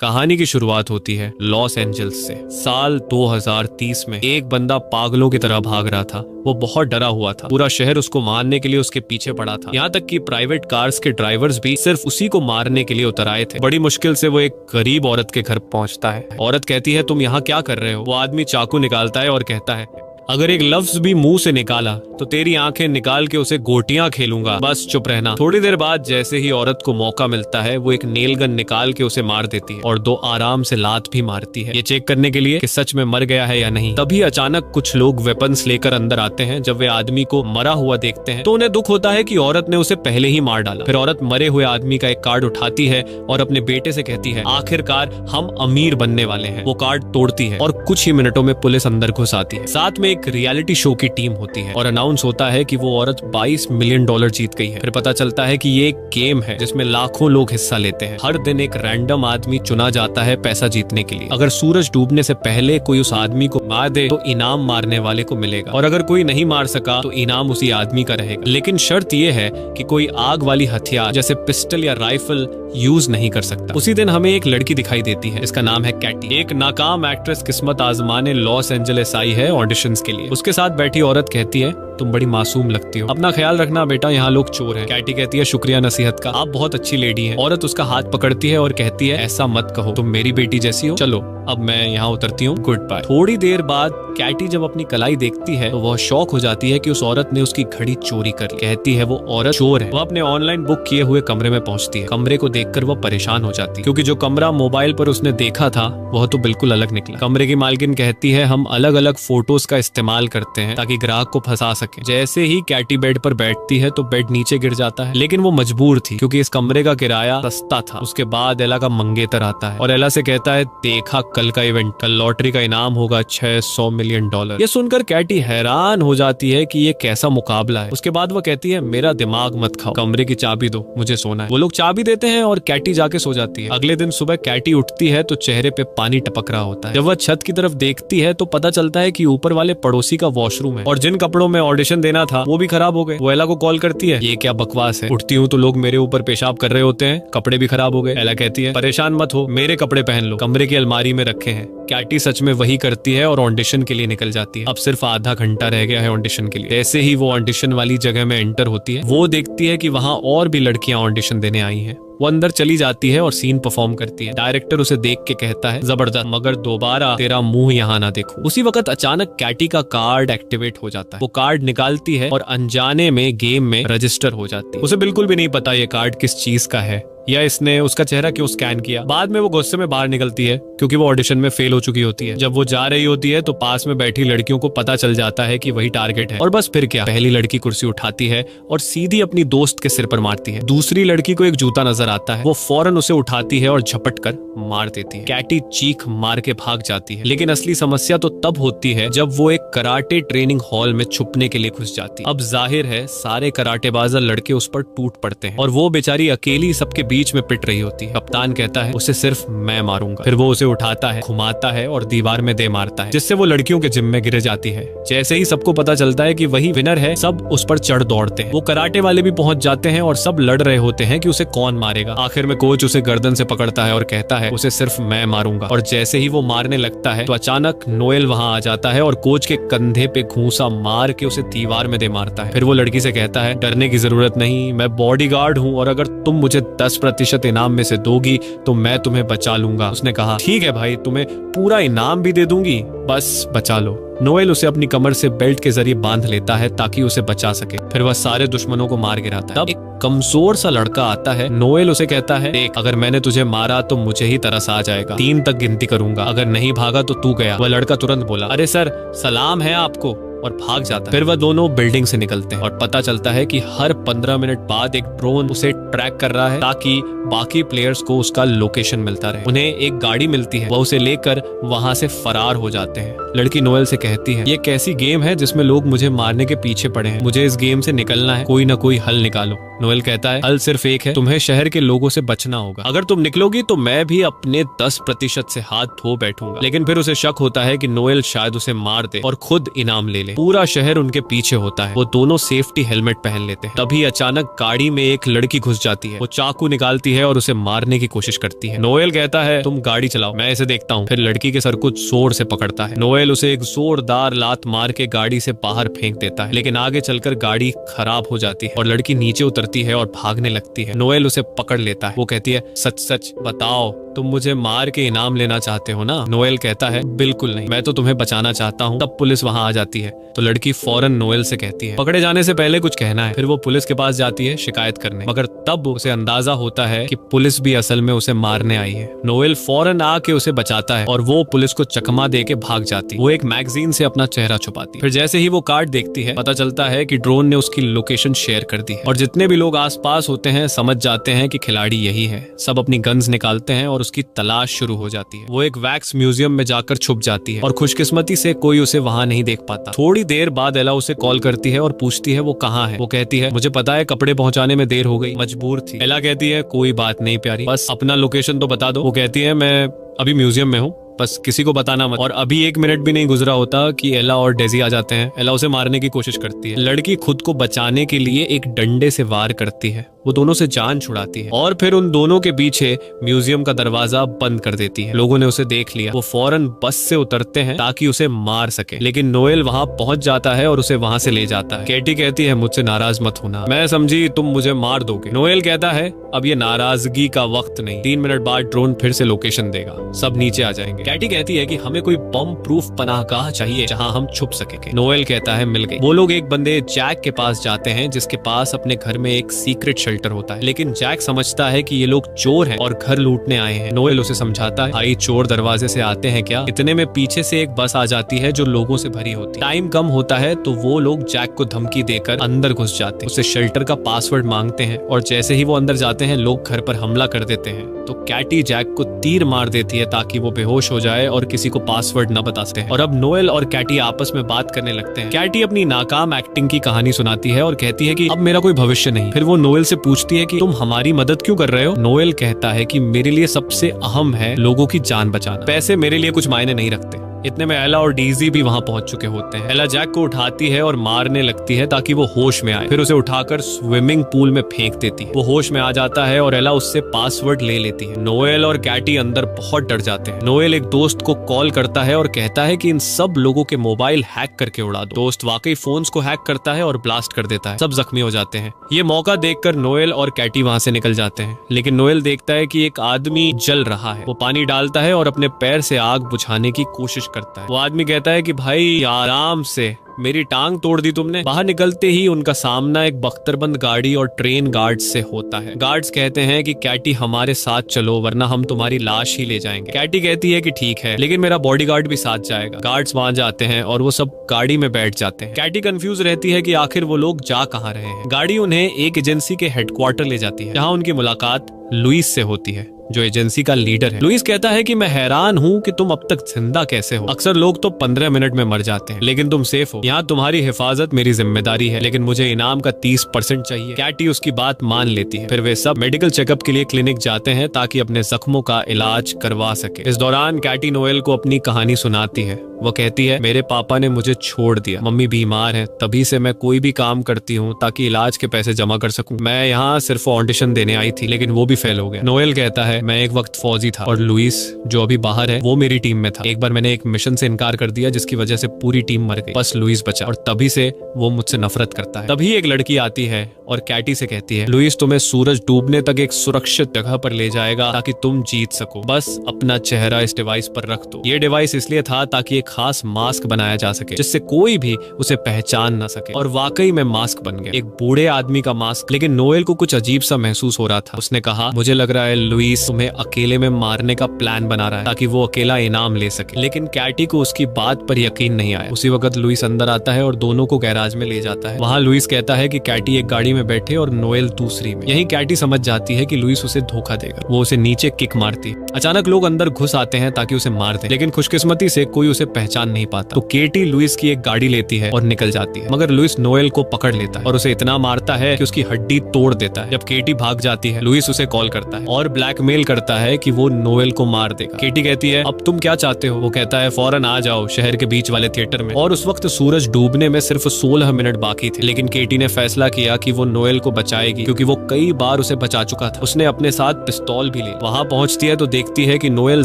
कहानी की शुरुआत होती है लॉस एंजल्स से। साल 2030 में एक बंदा पागलों की तरह भाग रहा था। वो बहुत डरा हुआ था। पूरा शहर उसको मारने के लिए उसके पीछे पड़ा था। यहाँ तक कि प्राइवेट कार्स के ड्राइवर्स भी सिर्फ उसी को मारने के लिए उतर आए थे। बड़ी मुश्किल से वो एक गरीब औरत के घर पहुंचता है। औरत कहती है, तुम यहाँ क्या कर रहे हो? वो आदमी चाकू निकालता है और कहता है, अगर एक लफ्ज भी मुंह से निकाला तो तेरी आंखें निकाल के उसे गोटियां खेलूंगा, बस चुप रहना। थोड़ी देर बाद जैसे ही औरत को मौका मिलता है, वो एक नेल गन निकाल के उसे मार देती है और 2 आराम से लात भी मारती है, ये चेक करने के लिए कि सच में मर गया है या नहीं। तभी अचानक कुछ लोग वेपन्स लेकर अंदर आते हैं। जब वे आदमी को मरा हुआ देखते हैं तो उन्हें दुख होता है कि औरत ने उसे पहले ही मार डाला। फिर औरत मरे हुए आदमी का एक कार्ड उठाती है और अपने बेटे से कहती है, आखिरकार हम अमीर बनने वाले हैं। वो कार्ड तोड़ती है और कुछ ही मिनटों में पुलिस अंदर घुस आती है। साथ में एक रियलिटी शो की टीम होती है और अनाउंस होता है कि वो औरत $22 मिलियन जीत गई है। फिर पता चलता है कि ये एक गेम है जिसमें लाखों लोग हिस्सा लेते हैं। हर दिन एक रैंडम आदमी चुना जाता है पैसा जीतने के लिए। अगर सूरज डूबने से पहले कोई उस आदमी को मार दे तो इनाम मारने वाले को मिलेगा, और अगर कोई नहीं मार सका तो इनाम उसी आदमी का रहेगा। लेकिन शर्त यह है कि कोई आग वाली हथियार जैसे पिस्टल या राइफल यूज नहीं कर सकता। उसी दिन हमें एक लड़की दिखाई देती है जिसका नाम है कैटी। एक नाकाम एक्ट्रेस किस्मत आजमाने लॉस एंजलिस आई है ऑडिशंस के लिए। उसके साथ बैठी औरत कहती है, तुम बड़ी मासूम लगती हो, अपना ख्याल रखना बेटा, यहाँ लोग चोर हैं। कैटी कहती है, शुक्रिया नसीहत का, आप बहुत अच्छी लेडी हैं। औरत उसका हाथ पकड़ती है और कहती है, ऐसा मत कहो, तुम मेरी बेटी जैसी हो। चलो अब मैं यहाँ उतरती हूँ, गुड बाय। थोड़ी देर बाद कैटी जब अपनी कलाई देखती है तो वह शॉक हो जाती है कि उस औरत ने उसकी घड़ी चोरी कर ली। कहती है वो औरत चोर है। वह अपने ऑनलाइन बुक किए हुए कमरे में पहुंचती है। कमरे को देखकर वह परेशान हो जाती है क्योंकि जो कमरा मोबाइल पर उसने देखा था वह तो बिल्कुल अलग निकला। कमरे की मालकिन कहती है, हम अलग अलग फोटोज का इस्तेमाल करते हैं ताकि ग्राहक को फंसा सके। जैसे ही कैटी बेड पर बैठती है तो बेड नीचे गिर जाता है, लेकिन वो मजबूर थी क्योंकि इस कमरे का किराया सस्ता था। उसके बाद एला का मंगेतर आता है और एला से कहता है, देखा कल का इवेंट, कल लॉटरी का इनाम होगा $600 मिलियन। ये सुनकर कैटी हैरान हो जाती है कि ये कैसा मुकाबला है। उसके बाद वो कहती है, मेरा दिमाग मत खाओ, कमरे की चाबी दो, मुझे सोना है। वो लोग चाबी देते हैं और कैटी जाके सो जाती है। अगले दिन सुबह कैटी उठती है तो चेहरे पे पानी टपक रहा होता है। जब वह छत की तरफ देखती है तो पता चलता है कि ऊपर वाले पड़ोसी का वॉशरूम है और जिन कपड़ों में ऑडिशन देना था वो भी खराब हो गए। वो एला को कॉल करती है, ये क्या बकवास है, उठती हूँ तो लोग मेरे ऊपर पेशाब कर रहे होते हैं, कपड़े भी खराब हो गए। एला कहती है, परेशान मत हो, मेरे कपड़े पहन लो, कमरे की अलमारी में रखे हैं। कैटी सच में वही करती है और ऑडिशन के लिए निकल जाती है। अब सिर्फ आधा घंटा रह गया है ऑडिशन के लिए। जैसे ही वो ऑडिशन वाली जगह में एंटर होती है, वो देखती है कि वहाँ और भी लड़कियां ऑडिशन देने आई हैं। वो अंदर चली जाती है और सीन परफॉर्म करती है। डायरेक्टर उसे देख के कहता है, जबरदस्त, मगर दोबारा तेरा मुंह यहाँ ना देखूं। उसी वक्त अचानक कैटी का कार्ड एक्टिवेट हो जाता है। वो कार्ड निकालती है और अनजाने में गेम में रजिस्टर हो जाती है। उसे बिल्कुल भी नहीं पता ये कार्ड किस चीज का है या इसने उसका चेहरा क्यों स्कैन किया। बाद में वो गुस्से में बाहर निकलती है क्योंकि वो ऑडिशन में फेल हो चुकी होती है। जब वो जा रही होती है तो पास में बैठी लड़कियों को पता चल जाता है कि वही टारगेट है, और बस फिर क्या, पहली लड़की कुर्सी उठाती है और सीधी अपनी दोस्त के सिर पर मारती है। दूसरी लड़की को एक जूता नजर आता है, वो फौरन उसे उठाती है और झपट कर मार देती है। कैटी चीख मार के भाग जाती है, लेकिन असली समस्या तो तब होती है जब वो एक कराटे ट्रेनिंग हॉल में छुपने के लिए घुस जाती है। अब जाहिर है सारे कराटेबाज लड़के उस पर टूट पड़ते हैं और वो बेचारी अकेली सबके बीच में पिट रही होती है। कप्तान कहता है, उसे सिर्फ मैं मारूंगा। फिर वो उसे उठाता है, घुमाता है और दीवार में दे मारता है, जिससे वो लड़कियों के जिम में गिर जाती है। जैसे ही सबको पता चलता है कि वही विनर है, सब उस पर चढ़ दौड़ते हैं। वो कराटे वाले भी पहुंच जाते हैं और सब लड़ रहे होते हैं कि उसे कौन मारेगा। आखिर में कोच उसे गर्दन से पकड़ता है और कहता है, उसे सिर्फ मैं मारूंगा। और जैसे ही वो मारने लगता है तो अचानक नोएल वहां आ जाता है और कोच के कंधे पे घूंसा मार के उसे दीवार में दे मारता है। फिर वो लड़की से कहता है, डरने की जरूरत नहीं, मैं बॉडीगार्ड हूँ और अगर तुम मुझे 10% इनाम में से दोगी तो मैं तुम्हें बचा लूंगा। उसने कहा, ठीक है भाई, तुम्हें पूरा इनाम भी दे दूंगी, बस बचा लो। नोएल उसे अपनी कमर से बेल्ट के जरिए बांध लेता है ताकि उसे बचा सके। फिर वह सारे दुश्मनों को मार गिराता है। तब एक कमजोर सा लड़का आता है। नोएल उसे कहता है, देख, अगर मैंने तुझे मारा तो मुझे ही तरस आ जाएगा, 3 तक गिनती करूंगा, अगर नहीं भागा तो तू गया। वह लड़का तुरंत बोला, अरे सर, सलाम है आपको, और भाग जाता है। फिर वह दोनों बिल्डिंग से निकलते हैं और पता चलता है कि हर 15 मिनट बाद एक ड्रोन उसे ट्रैक कर रहा है ताकि बाकी प्लेयर्स को उसका लोकेशन मिलता रहे। उन्हें एक गाड़ी मिलती है, वह उसे लेकर वहां से फरार हो जाते हैं। लड़की नोएल से कहती है, ये कैसी गेम है जिसमें लोग मुझे मारने के पीछे पड़े हैं, मुझे इस गेम से निकलना है, कोई ना कोई हल निकालो। नोएल कहता है, हल सिर्फ एक है, तुम्हें शहर के लोगों से बचना होगा। अगर तुम निकलोगी तो मैं भी अपने 10% से हाथ धो बैठूंगा। लेकिन फिर उसे शक होता है कि नोएल शायद उसे मार दे और खुद इनाम ले ले। लिए। पूरा शहर उनके पीछे होता है। वो दोनों सेफ्टी हेलमेट पहन लेते हैं। तभी अचानक गाड़ी में एक लड़की घुस जाती है। वो चाकू निकालती है और उसे मारने की कोशिश करती है। नोएल कहता है तुम गाड़ी चलाओ, मैं इसे देखता हूँ। फिर लड़की के सर को जोर से पकड़ता है। नोएल उसे एक जोरदार लात मार के गाड़ी से बाहर फेंक देता है, लेकिन आगे चलकर गाड़ी खराब हो जाती है और लड़की नीचे उतरती है और भागने लगती है। नोएल उसे पकड़ लेता है। वो कहती है सच सच बताओ, तुम मुझे मार के इनाम लेना चाहते हो ना? नोएल कहता है बिल्कुल नहीं, मैं तो तुम्हें बचाना चाहता हूँ। तब पुलिस वहाँ आ जाती है तो लड़की फौरन नोएल से कहती है पकड़े जाने से पहले कुछ कहना है। फिर वो पुलिस के पास जाती है शिकायत करने, मगर तब उसे अंदाजा होता है कि पुलिस भी असल में उसे मारने आई है। नोएल फौरन आके उसे बचाता है और वो पुलिस को चकमा दे के भाग जाती है। वो एक मैगजीन से अपना चेहरा छुपाती है। फिर जैसे ही वो कार्ड देखती है पता चलता है कि ड्रोन ने उसकी लोकेशन शेयर कर दी है और जितने भी लोग आसपास होते हैं समझ जाते हैं कि खिलाड़ी यही है। सब अपनी गन्स निकालते हैं और उसकी तलाश शुरू हो जाती है। वो एक वैक्स म्यूजियम में जाकर छुप जाती है और खुशकिस्मती से कोई उसे वहां नहीं देख पाता। थोड़ी देर बाद एला उसे कॉल करती है और पूछती है वो कहाँ है। वो कहती है मुझे पता है, कपड़े पहुंचाने में देर हो गई, मजबूर थी। एला कहती है कोई बात नहीं प्यारी, बस अपना लोकेशन तो बता दो। वो कहती है मैं अभी म्यूजियम में हूँ, बस किसी को बताना मत। और अभी 1 मिनट भी नहीं गुजरा होता कि एला और डेजी आ जाते हैं। एला उसे मारने की कोशिश करती है। लड़की खुद को बचाने के लिए एक डंडे से वार करती है। वो दोनों से जान छुड़ाती है और फिर उन दोनों के पीछे म्यूजियम का दरवाजा बंद कर देती है। लोगों ने उसे देख लिया। वो फौरन बस से उतरते हैं ताकि उसे मार सके, लेकिन नोएल वहां पहुंच जाता है और उसे वहां से ले जाता है। कैटी कहती है मुझसे नाराज मत होना, मैं समझी तुम मुझे मार दोगे। नोएल कहता है अब ये नाराजगी का वक्त नहीं, 3 मिनट बाद ड्रोन फिर से लोकेशन देगा, सब नीचे आ जाएंगे। कैटी कहती है कि हमें कोई बम प्रूफ पनाहगाह चाहिए जहां हम छुप सकेंगे। नोएल कहता है मिल गई। वो लोग एक बंदे जैक के पास जाते हैं जिसके पास अपने घर में एक सीक्रेट शेल्टर होता है, लेकिन जैक समझता है कि ये लोग चोर हैं और घर लूटने आए हैं। नोएल उसे समझाता है भाई चोर दरवाजे से आते हैं क्या? इतने में पीछे से एक बस आ जाती है जो लोगों से भरी होती है। टाइम कम होता है तो वो लोग जैक को धमकी देकर अंदर घुस जाते हैं। उसे शेल्टर का पासवर्ड मांगते हैं और जैसे ही वो अंदर जाते हैं लोग घर पर हमला कर देते हैं। तो कैटी जैक को तीर मार देती है ताकि वो बेहोश हो जाए और किसी को पासवर्ड न बता सके। और अब नोएल और कैटी आपस में बात करने लगते हैं। कैटी अपनी नाकाम एक्टिंग की कहानी सुनाती है और कहती है कि अब मेरा कोई भविष्य नहीं। फिर वो नोएल से पूछती है कि तुम हमारी मदद क्यों कर रहे हो? नोएल कहता है कि मेरे लिए सबसे अहम है लोगों की जान बचाना, पैसे मेरे लिए कुछ मायने नहीं रखते। इतने में एला और डीजी भी वहां पहुंच चुके होते हैं। एला जैक को उठाती है और मारने लगती है ताकि वो होश में आए। फिर उसे उठाकर स्विमिंग पूल में फेंक देती है। वो होश में आ जाता है और एला उससे पासवर्ड ले लेती है। नोएल और कैटी अंदर बहुत डर जाते हैं। नोएल एक दोस्त को कॉल करता है और कहता है कि इन सब लोगों के मोबाइल हैक करके उड़ा दो। दोस्त वाकई फोन्स को हैक करता है और ब्लास्ट कर देता है। सब जख्मी हो जाते हैं। ये मौका देखकर नोएल और कैटी वहां से निकल जाते हैं, लेकिन नोएल देखता है कि एक आदमी जल रहा है। वो पानी डालता है और अपने पैर से आग बुझाने की कोशिश करता है। वो आदमी कहता है कि भाई आराम से, मेरी टांग तोड़ दी तुमने। बाहर निकलते ही उनका सामना एक बख्तरबंद गाड़ी और ट्रेन गार्ड से होता है। गार्ड्स कहते हैं कि कैटी हमारे साथ चलो वरना हम तुम्हारी लाश ही ले जाएंगे। कैटी कहती है कि ठीक है, लेकिन मेरा बॉडीगार्ड भी साथ जाएगा। गार्ड्स वहां जाते हैं और वो सब गाड़ी में बैठ जाते हैं। कैटी कंफ्यूज रहती है कि आखिर वो लोग जा कहाँ रहे हैं। गाड़ी उन्हें एक एजेंसी के हेडक्वार्टर ले जाती है जहाँ उनकी मुलाकात लुइस से होती है जो एजेंसी का लीडर है। लुइस कहता है कि मैं हैरान हूँ कि तुम अब तक जिंदा कैसे हो। अक्सर लोग तो 15 मिनट में मर जाते हैं, लेकिन तुम सेफ हो। यहाँ तुम्हारी हिफाजत मेरी जिम्मेदारी है, लेकिन मुझे इनाम का 30% चाहिए। कैटी उसकी बात मान लेती है। फिर वे सब मेडिकल चेकअप के लिए क्लिनिक जाते हैं ताकि अपने जख्मों का इलाज करवा सके। इस दौरान कैटी नोएल को अपनी कहानी सुनाती है। वो कहती है मेरे पापा ने मुझे छोड़ दिया, मम्मी बीमार है, तभी से मैं कोई भी काम करती हूँ ताकि इलाज के पैसे जमा कर सकूं। मैं यहाँ सिर्फ ऑडिशन देने आई थी, लेकिन वो भी फेल हो गया। नोएल कहता है मैं एक वक्त फौजी था और लुइस जो अभी बाहर है वो मेरी टीम में था। एक बार मैंने एक मिशन से इनकार कर दिया जिसकी वजह से पूरी टीम मर गई, बस लुइस बचा और तभी से वो मुझसे नफरत करता है। तभी एक लड़की आती है और कैटी से कहती है लुइस तुम्हें सूरज डूबने तक एक सुरक्षित जगह पर ले जाएगा ताकि तुम जीत सको, बस अपना चेहरा इस डिवाइस पर रख दो। ये डिवाइस इसलिए था ताकि एक खास मास्क बनाया जा सके जिससे कोई भी उसे पहचान ना सके। और वाकई में मास्क बन गया, एक बूढ़े आदमी का मास्क। लेकिन नोएल को कुछ अजीब सा महसूस हो रहा था। उसने कहा मुझे लग रहा है लुइस तुम्हें अकेले में मारने का प्लान बना रहा है ताकि वो अकेला इनाम ले सके। लेकिन कैटी को उसकी बात पर यकीन नहीं आया। उसी वक्त लुइस अंदर आता है और दोनों को गैराज में ले जाता है। वहाँ लुइस कहता है कि कैटी एक गाड़ी में बैठे और नोएल दूसरी में। यही कैटी समझ जाती है कि लुइस उसे धोखा देगा। वो उसे नीचे किक मारती। अचानक लोग अंदर घुस आते हैं ताकि उसे मार दे, लेकिन खुशकिस्मती से कोई उसे पहचान नहीं पाता। तो केटी लुइस की एक गाड़ी लेती है और निकल जाती है, मगर लुइस नोएल को पकड़ लेता है और उसे इतना मारता है कि उसकी हड्डी तोड़ देता है। जब केटी भाग जाती है लुइस उसे कॉल करता है और ब्लैकमेल ब्लैकमेल करता है कि वो नोएल को मार देगा। केटी कहती है अब तुम क्या चाहते हो? वो कहता है फौरन आ जाओ शहर के बीच वाले थिएटर में। और उस वक्त सूरज डूबने में सिर्फ 16 मिनट बाकी थे, लेकिन केटी ने फैसला किया कि वो नोएल को बचाएगी क्योंकि वो कई बार उसे बचा चुका था। उसने अपने साथ पिस्तौल भी ली। वहां पहुंचती है तो देखती है कि नोएल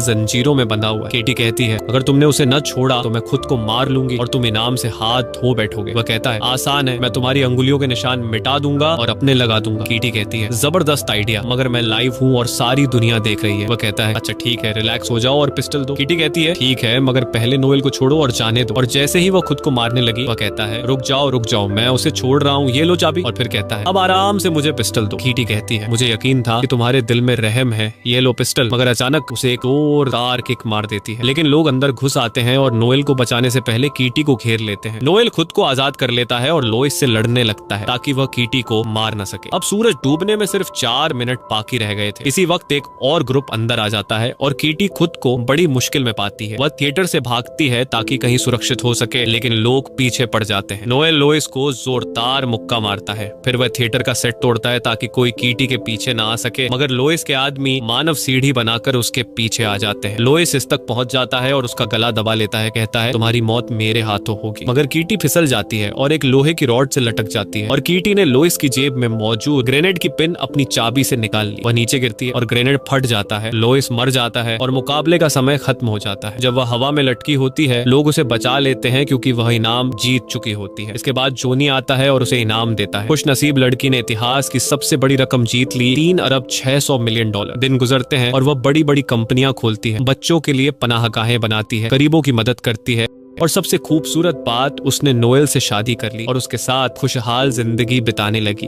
जंजीरों में बंधा हुआ है। केटी कहती है अगर तुमने उसे न छोड़ा तो मैं खुद को मार लूंगी और तुम इनाम से हाथ धो बैठोगे। वह कहता है आसान है, मैं तुम्हारी अंगुलियों के निशान मिटा दूंगा और अपने लगा दूंगा। केटी कहती है जबरदस्त आइडिया, मगर मैं लाइव हूँ और सारी दुनिया देख रही है। वह कहता है अच्छा ठीक है, रिलैक्स हो जाओ और पिस्टल दो। केटी कहती है ठीक है, मगर पहले नोएल को छोड़ो और जाने दो। और जैसे ही वो खुद को मारने लगी वह कहता है रुक जाओ, मैं उसे छोड़ रहा हूँ, ये लो चाबी। और फिर कहता है अब आराम से मुझे पिस्टल दो। केटी कहती है मुझे यकीन था कि तुम्हारे दिल में रहम है, ये लो पिस्टल। मगर अचानक उसे एक और तार किक मार देती है। लेकिन लोग अंदर घुस आते हैं और नोएल को बचाने से पहले कीटी को घेर लेते हैं। नोएल खुद को आजाद कर लेता है और लोइस से लड़ने लगता है ताकि वह कीटी को मार न सके। अब सूरज डूबने में सिर्फ 4 मिनट बाकी रह गए थे। इसी वक्त एक और ग्रुप अंदर आ जाता है और कीटी खुद को बड़ी मुश्किल में पाती है। वह थिएटर से भागती है ताकि कहीं सुरक्षित हो सके, लेकिन लोग पीछे पड़ जाते हैं। नोएल लोइस को जोरदार मुक्का मारता है। फिर वह थिएटर का सेट तोड़ता है ताकि कोई कीटी के पीछे ना आ सके, मगर लोइस के आदमी मानव सीढ़ी बनाकर उसके पीछे आ जाते हैं। लोइस इस तक पहुंच जाता है और उसका गला दबा लेता है। कहता है तुम्हारी मौत मेरे हाथों होगी। मगर कीटी फिसल जाती है और एक लोहे की रॉड से लटक जाती है और कीटी ने लोइस की जेब में मौजूद ग्रेनेड की पिन अपनी चाबी से निकाल ली। वह नीचे गिरती है और ग्रेनेड फट जाता है। लोइस मर जाता है और मुकाबले का समय खत्म हो जाता है। जब वह हवा में लटकी होती है लोग उसे बचा लेते हैं क्योंकि वह इनाम जीत चुकी होती है। इसके बाद जोनी आता है और उसे इनाम देता है। खुश नसीब लड़की ने इतिहास की सबसे बड़ी रकम जीत ली, $3,600,000,000। दिन गुजरते हैं और वह बड़ी बड़ी कंपनियां खोलती है, बच्चों के लिए पनाहगाहें बनाती है, गरीबों की मदद करती है और सबसे खूबसूरत बात उसने नोएल से शादी कर ली और उसके साथ खुशहाल जिंदगी बिताने लगी।